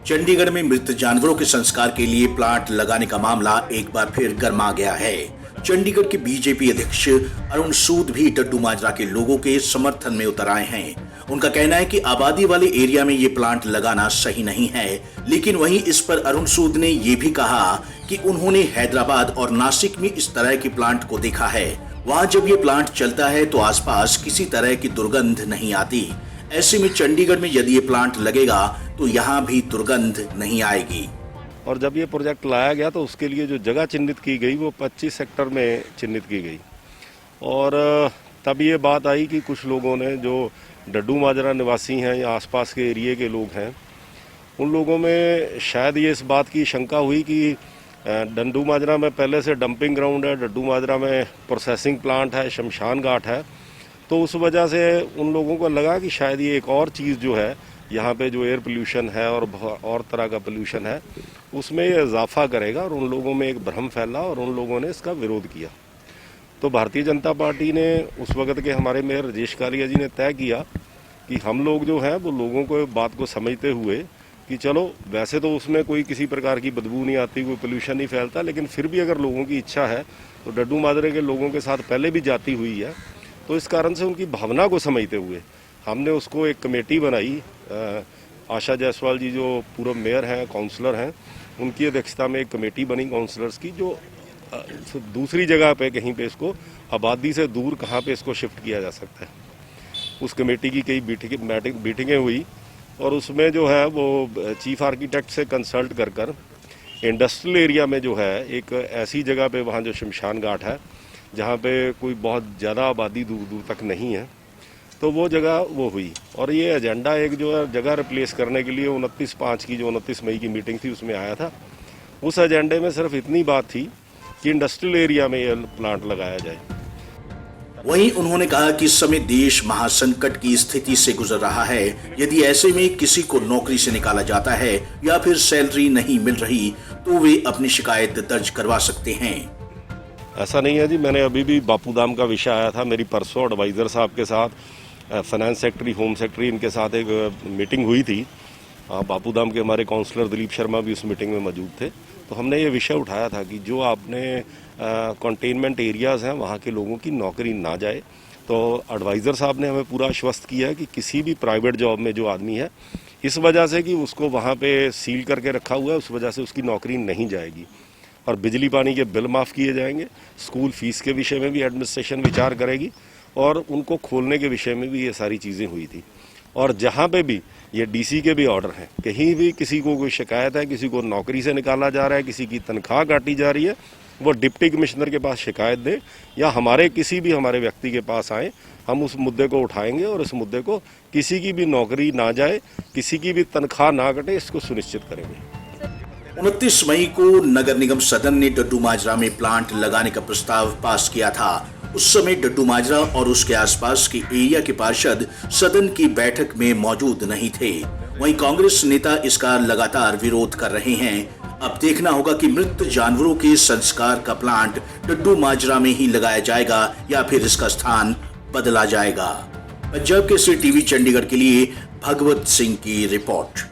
चंडीगढ़ में मृत जानवरों के संस्कार के लिए प्लांट लगाने का मामला एक बार फिर गर्मा गया है। चंडीगढ़ के बीजेपी अध्यक्ष अरुण सूद भी डड्डू माजरा के लोगों के समर्थन में उतर आए हैं। उनका कहना है कि आबादी वाले एरिया में ये प्लांट लगाना सही नहीं है, लेकिन वहीं इस पर अरुण सूद ने ये भी कहा कि उन्होंने हैदराबाद और नासिक में इस तरह के प्लांट को देखा है। वहाँ जब ये प्लांट चलता है तो आसपास किसी तरह की दुर्गंध नहीं आती। ऐसे में चंडीगढ़ में यदि ये प्लांट लगेगा तो यहाँ भी दुर्गंध नहीं आएगी। और जब ये प्रोजेक्ट लाया गया तो उसके लिए जो जगह चिन्हित की गई वो 25 सेक्टर में चिन्हित की गई। और तब ये बात आई कि कुछ लोगों ने जो डड्डू माजरा निवासी हैं या आसपास के एरिए के लोग हैं, उन लोगों में शायद ये इस बात की शंका हुई कि डड्डू माजरा में पहले से डंपिंग ग्राउंड है, डड्डू माजरा में प्रोसेसिंग प्लांट है, शमशान घाट है, तो उस वजह से उन लोगों को लगा कि शायद ये एक और चीज़ जो है यहाँ पे जो एयर पोल्यूशन है और तरह का पोल्यूशन है उसमें ये इजाफा करेगा, और उन लोगों में एक भ्रम फैला और उन लोगों ने इसका विरोध किया। तो भारतीय जनता पार्टी ने उस वक्त के हमारे मेयर राजेश कालिया जी ने तय किया कि हम लोग जो हैं वो लोगों को बात को समझते हुए कि चलो वैसे तो उसमें कोई किसी प्रकार की बदबू नहीं आती, कोई पोल्यूशन नहीं फैलता, लेकिन फिर भी अगर लोगों की इच्छा है तो डड्डू माजरे के लोगों के साथ पहले भी जाती हुई है, तो इस कारण से उनकी भावना को समझते हुए हमने उसको एक कमेटी बनाई। आशा जायसवाल जी जो पूर्व मेयर हैं, काउंसलर हैं, उनकी अध्यक्षता में एक कमेटी बनी काउंसलर्स की, जो दूसरी जगह पे कहीं पे इसको आबादी से दूर कहाँ पे इसको शिफ्ट किया जा सकता है। उस कमेटी की कई मीटिंगें हुई और उसमें जो है वो चीफ आर्किटेक्ट से कंसल्ट कर इंडस्ट्रियल एरिया में जो है एक ऐसी जगह पे वहाँ जो शमशान घाट है जहाँ पे कोई बहुत ज़्यादा आबादी दूर दूर तक नहीं है, तो वो जगह वो हुई। और ये एजेंडा एक जो है जगह रिप्लेस करने के लिए 29/5 की जो 29 मई की मीटिंग थी उसमें आया था। उस एजेंडे में सिर्फ इतनी बात थी कि इंडस्ट्रियल एरिया में ये प्लांट लगाया जाए। वहीं उन्होंने कहा कि इस समय देश महासंकट की स्थिति से गुजर रहा है। यदि ऐसे में किसी को नौकरी से निकाला जाता है या फिर सैलरी नहीं मिल रही तो वे अपनी शिकायत दर्ज करवा सकते हैं। ऐसा नहीं है जी, मैंने अभी भी बापूधाम का विषय आया था, मेरी परसों एडवाइज़र साहब के साथ, फाइनेंस सेक्रेटरी, होम सेक्रेटरी, इनके साथ एक मीटिंग हुई थी। बापूधाम के हमारे काउंसलर दिलीप शर्मा भी उस मीटिंग में मौजूद थे। तो हमने ये विषय उठाया था कि जो आपने कंटेनमेंट एरियाज़ हैं वहाँ के लोगों की नौकरी ना जाए। तो एडवाइज़र साहब ने हमें पूरा आश्वस्त किया कि किसी भी प्राइवेट जॉब में जो आदमी है, इस वजह से कि उसको वहाँ पे सील करके रखा हुआ है, उस वजह से उसकी नौकरी नहीं जाएगी। और बिजली पानी के बिल माफ़ किए जाएंगे। स्कूल फीस के विषय में भी एडमिनिस्ट्रेशन विचार करेगी और उनको खोलने के विषय में भी ये सारी चीज़ें हुई थी। और जहाँ पे भी ये डीसी के भी ऑर्डर हैं, कहीं भी किसी को कोई शिकायत है, किसी को नौकरी से निकाला जा रहा है, किसी की तनख्वाह काटी जा रही है, वो डिप्टी कमिश्नर के पास शिकायत दे या हमारे किसी भी हमारे व्यक्ति के पास आए, हम उस मुद्दे को उठाएंगे और इस मुद्दे को किसी की भी नौकरी ना जाए, किसी की भी तनख्वाह ना कटे, इसको सुनिश्चित करेंगे। 29 मई को नगर निगम सदन ने डड्डू माजरा में प्लांट लगाने का प्रस्ताव पास किया था। उस समय डड्डू माजरा और उसके आसपास के एरिया के पार्षद सदन की बैठक में मौजूद नहीं थे। वहीं कांग्रेस नेता इसका लगातार विरोध कर रहे हैं। अब देखना होगा कि मृत जानवरों के संस्कार का प्लांट डड्डू माजरा में ही लगाया जाएगा या फिर इसका स्थान बदला जाएगा। पंजाब केसरी टीवी चंडीगढ़ के लिए भगवत सिंह की रिपोर्ट।